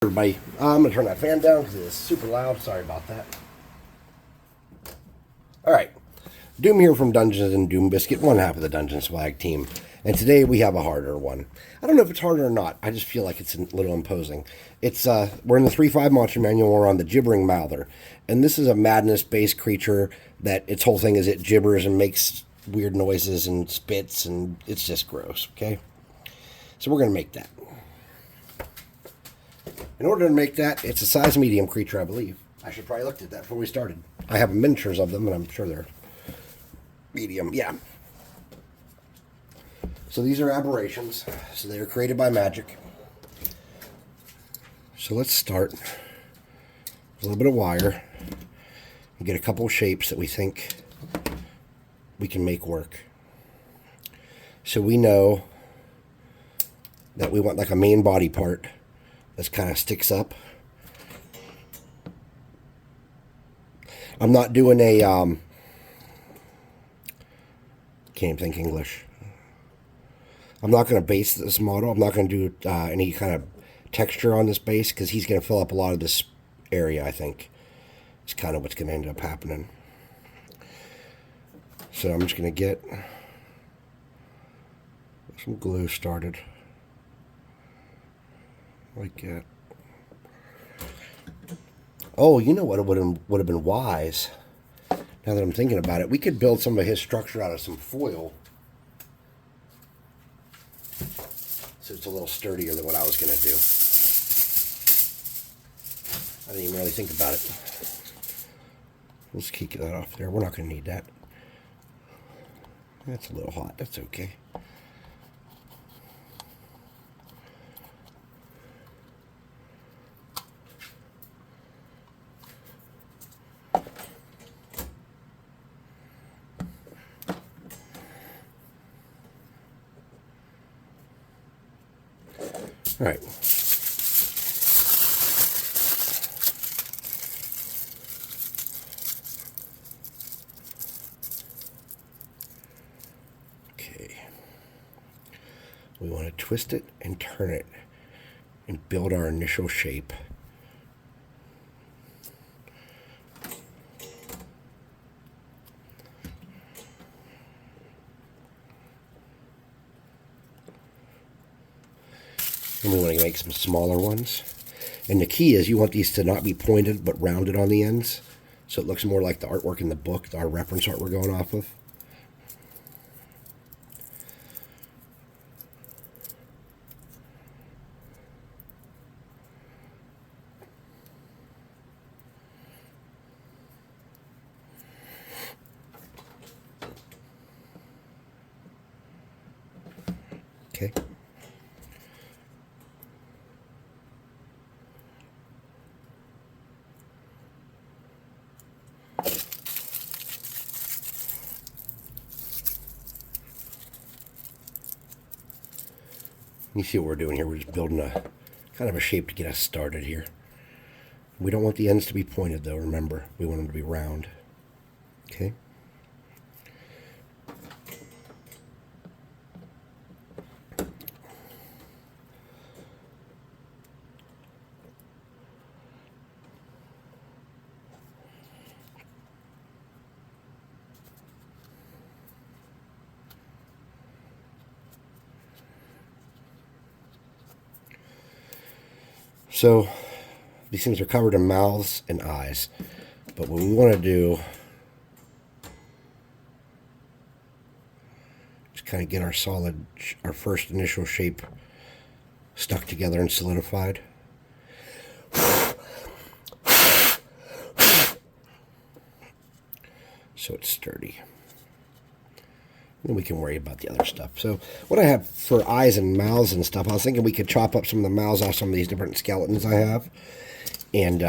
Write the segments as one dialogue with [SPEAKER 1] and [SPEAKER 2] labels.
[SPEAKER 1] Everybody, I'm gonna turn that fan down because it's super loud. Sorry about that. All right, Doom here from Dungeons and Doom Biscuit, one half of the Dungeon Swag team, and today we have a harder one. I don't know if it's harder or not. I just feel like it's a little imposing. It's we're in the 3.5 Monster Manual. We're on the Gibbering Mouther, and this is a madness-based creature that its whole thing is it gibbers and makes weird noises and spits, and it's just gross. Okay, so we're gonna make that. In order to make that, it's a size medium creature, I believe. I should probably looked at that before we started. I have miniatures of them, and I'm sure they're medium. Yeah. So these are aberrations. So they are created by magic. So let's start with a little bit of wire and get a couple of shapes that we think we can make work. So we know that we want like a main body part. This kind of sticks up. I'm not doing a can't even think English. I'm not going to base this model. I'm not going to do any kind of texture on this base because he's going to fill up a lot of this area, I think. It's kind of what's going to end up happening. So I'm just going to get some glue started. Like that. Oh, you know what would have been wise? Now that I'm thinking about it, we could build some of his structure out of some foil, so it's a little sturdier than what I was going to do. I didn't even really think about it. Let's keep that off there. We're not going to need that. That's a little hot. That's okay. All right. Okay. We want to twist it and turn it and build our initial shape. And we want to make some smaller ones. And the key is you want these to not be pointed but rounded on the ends. So it looks more like the artwork in the book, our reference art we're going off of. Okay. You see what we're doing here. We're just building a kind of a shape to get us started here. We don't want the ends to be pointed though, remember. We want them to be round. Okay. So these things are covered in mouths and eyes. But what we want to do is kind of get our first initial shape stuck together and solidified. So it's sturdy. Then we can worry about the other stuff. So what I have for eyes and mouths and stuff, I was thinking we could chop up some of the mouths off some of these different skeletons I have and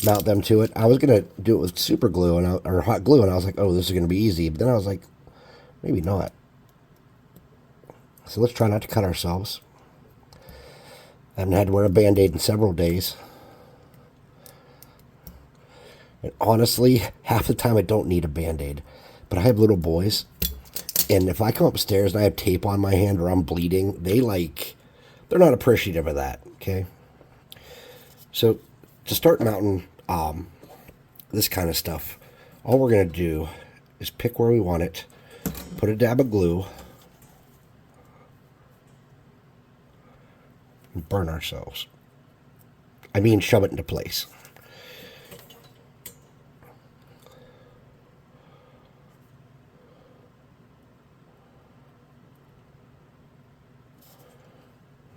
[SPEAKER 1] mount them to it. I was going to do it with super glue or hot glue, and I was like, oh, this is going to be easy. But then I was like, maybe not. So let's try not to cut ourselves. I haven't had to wear a Band-Aid in several days. And honestly, half the time I don't need a Band-Aid. But I have little boys, and if I come upstairs and I have tape on my hand or I'm bleeding, they're not appreciative of that, okay? So to start mounting this kind of stuff, all we're going to do is pick where we want it, put a dab of glue, and burn ourselves. I mean, shove it into place.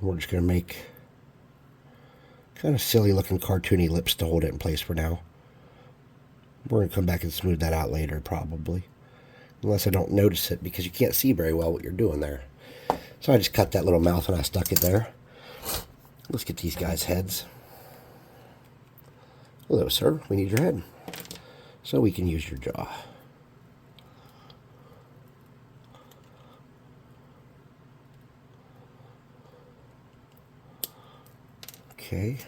[SPEAKER 1] We're just going to make kind of silly looking cartoony lips to hold it in place for now. We're going to come back and smooth that out later probably. Unless I don't notice it because you can't see very well what you're doing there. So I just cut that little mouth and I stuck it there. Let's get these guys' heads. Hello, sir. We need your head. So we can use your jaw. Okay.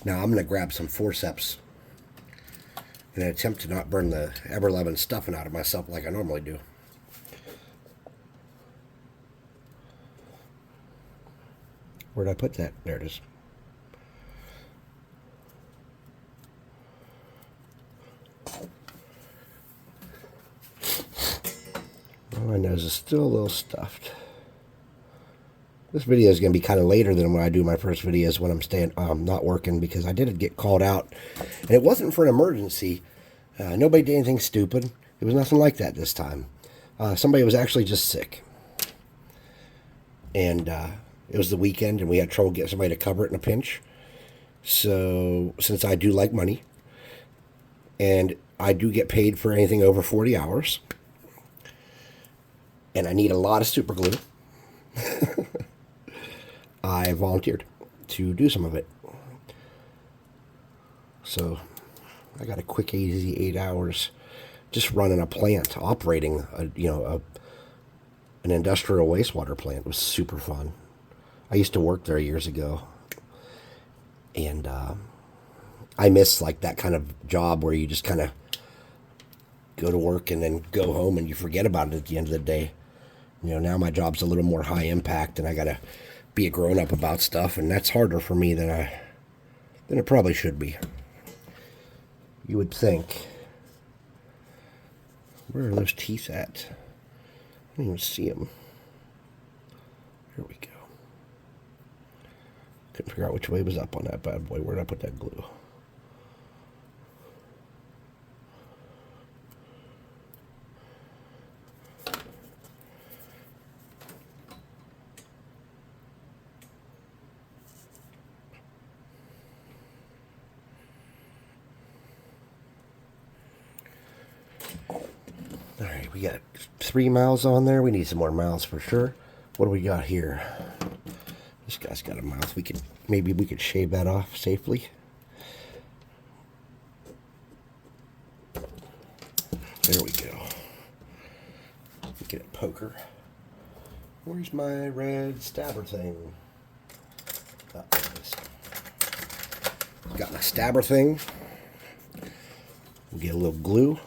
[SPEAKER 1] Now I'm going to grab some forceps in an attempt to not burn the ever-loving stuffing out of myself like I normally do. Where'd I put that? There it is. Well, my nose is still a little stuffed. This video is going to be kind of later than when I do my first videos when I'm staying, not working, because I did get called out. And it wasn't for an emergency. Nobody did anything stupid. It was nothing like that this time. Somebody was actually just sick. And it was the weekend, and we had trouble getting somebody to cover it in a pinch. So, since I do like money, and I do get paid for anything over 40 hours, and I need a lot of super glue, I volunteered to do some of it. So I got a quick, easy 8 hours just running a plant, operating an industrial wastewater plant. It was super fun. I used to work there years ago, and I miss like that kind of job where you just kind of go to work and then go home and you forget about it at the end of the day. Now my job's a little more high impact, and I gotta be a grown-up about stuff, and that's harder for me than it probably should be. You would think. Where are those teeth at? I don't even see them. Here we go. Couldn't figure out which way was up on that bad boy. Where did I put that glue? Alright, we got 3 mouths on there. We need some more mouths for sure. What do we got here? This guy's got a mouth. Maybe we could shave that off safely. There we go. Get a poker. Where's my red stabber thing? Oh, there it is. Got my stabber thing. We'll get a little glue.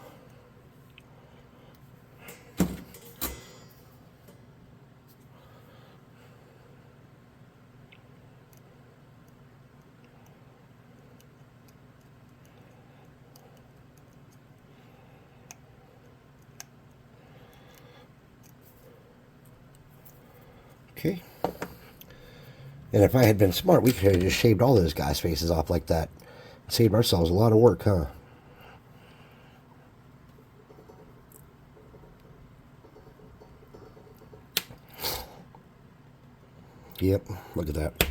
[SPEAKER 1] Okay. And if I had been smart, we could have just shaved all those guys' faces off like that. Saved ourselves a lot of work, huh? Yep, look at that.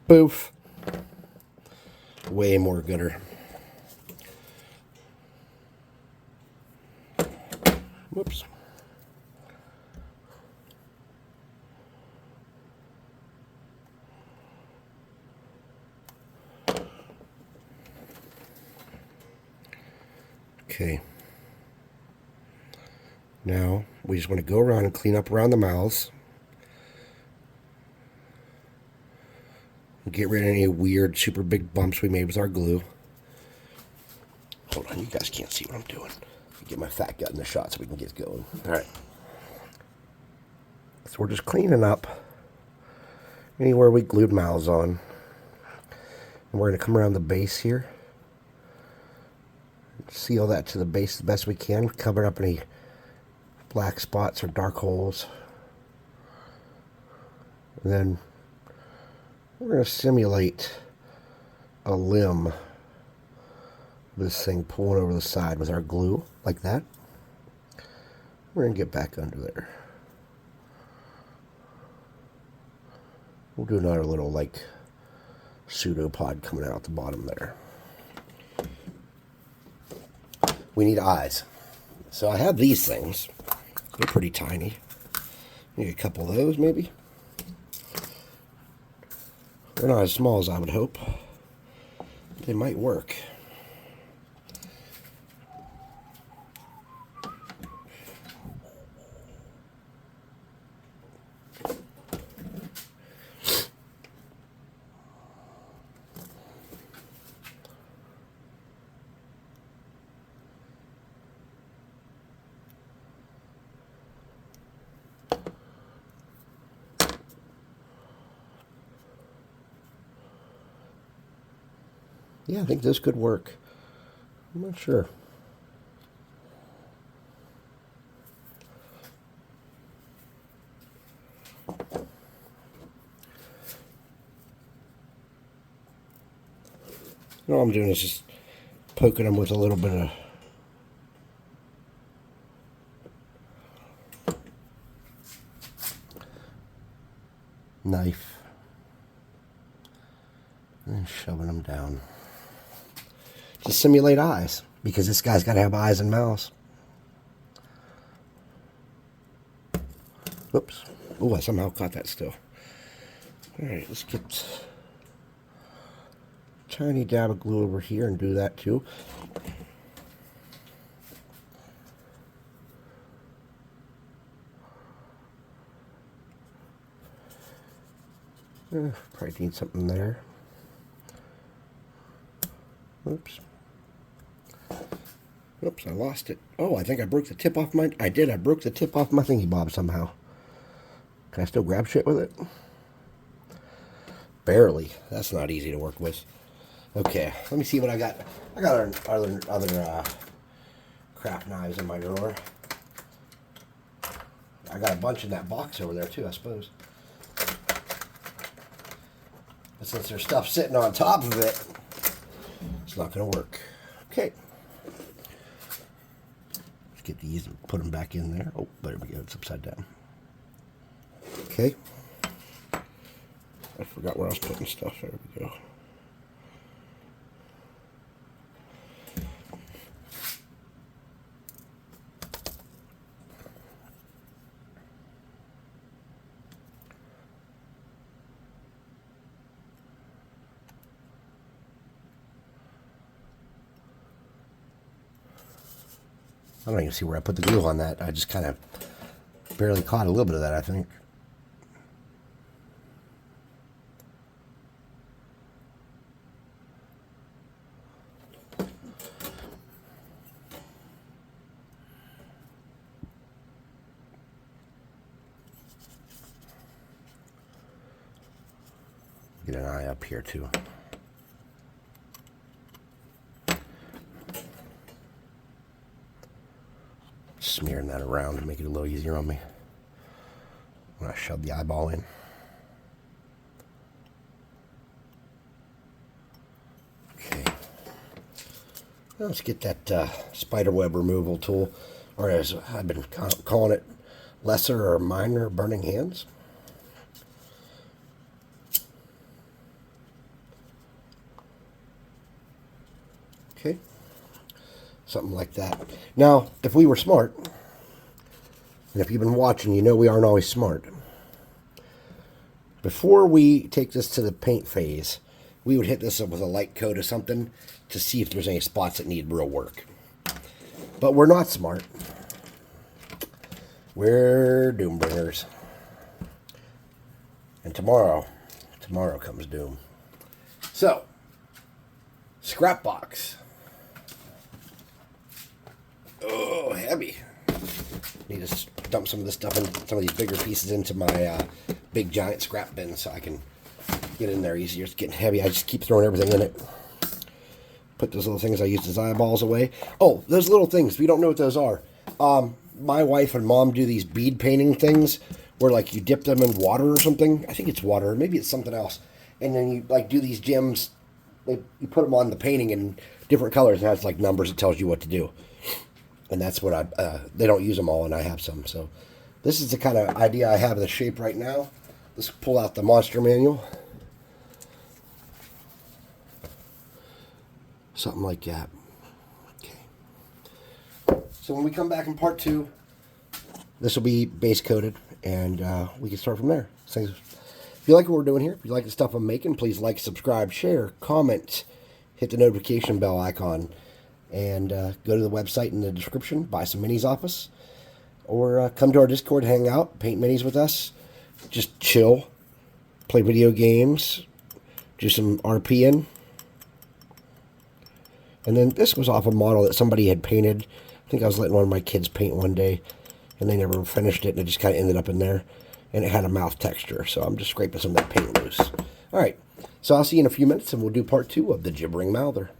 [SPEAKER 1] Boof. Way more gooder. Whoops. Okay. Now, we just want to go around and clean up around the mouths. Get rid of any weird, super big bumps we made with our glue. Hold on, you guys can't see what I'm doing. Get my fat gut in the shot so we can get going. All right. So we're just cleaning up anywhere we glued mouths on. And we're going to come around the base here. Seal that to the base the best we can. Cover up any black spots or dark holes. And then we're going to simulate a limb. This thing pulling over the side with our glue, like that. We're going to get back under there. We'll do another little, like, pseudopod coming out the bottom there. We need eyes. So I have these things. They're pretty tiny. Need a couple of those, maybe. They're not as small as I would hope. They might work. Yeah, I think this could work. I'm not sure. All I'm doing is just poking them with a little bit of knife and shoving them down to simulate eyes, because this guy's got to have eyes and mouths. Whoops. Oh, I somehow caught that still. All right, let's get a tiny dab of glue over here and do that too. Probably need something there. Oops. Oops, I lost it. Oh, I think I broke the tip off my... I did. I broke the tip off my thingy bob somehow. Can I still grab shit with it? Barely. That's not easy to work with. Okay, let me see what I got. I got other craft knives in my drawer. I got a bunch in that box over there too, I suppose. But since there's stuff sitting on top of it, it's not going to work. Okay. Let's get these and put them back in there. Oh, there we go. It's upside down. Okay. I forgot where I was putting stuff. There we go. I don't even see where I put the glue on that. I just kind of barely caught a little bit of that, I think. Get an eye up here too. Smearing that around to make it a little easier on me when I shove the eyeball in. Okay. Now let's get that spider web removal tool, or as I've been calling it, lesser or minor burning hands. Okay. Something like that. Now, if we were smart, and if you've been watching, you know we aren't always smart. Before we take this to the paint phase, we would hit this up with a light coat or something to see if there's any spots that need real work. But we're not smart. We're doom bringers. And tomorrow comes doom. So, scrap box. Oh, heavy. Need to dump some of this stuff and some of these bigger pieces into my big giant scrap bin so I can get in there easier. It's getting heavy. I just keep throwing everything in it. Put those little things I used as eyeballs away. Oh, those little things. We don't know what those are. My wife and mom do these bead painting things where, like, you dip them in water or something. I think it's water. Maybe it's something else. And then you, like, do these gems. You put them on the painting in different colors. And it has, like, numbers. It tells you what to do. And that's what they don't use them all, and I have some. So this is the kind of idea I have of the shape right now. Let's pull out the monster manual. Something like that. Okay. So when we come back in part 2, this will be base coated, and we can start from there. So if you like what we're doing here, if you like the stuff I'm making, please like, subscribe, share, comment, hit the notification bell icon, and go to the website in the description, buy some minis off us, or come to our Discord, hang out, paint minis with us, just chill, play video games, do some RPing. And then this was off a model that somebody had painted. I think I was letting one of my kids paint one day, and they never finished it, and it just kind of ended up in there. And it had a mouth texture, so I'm just scraping some of that paint loose. All right, so I'll see you in a few minutes, and we'll do part 2 of the Gibbering Mouther.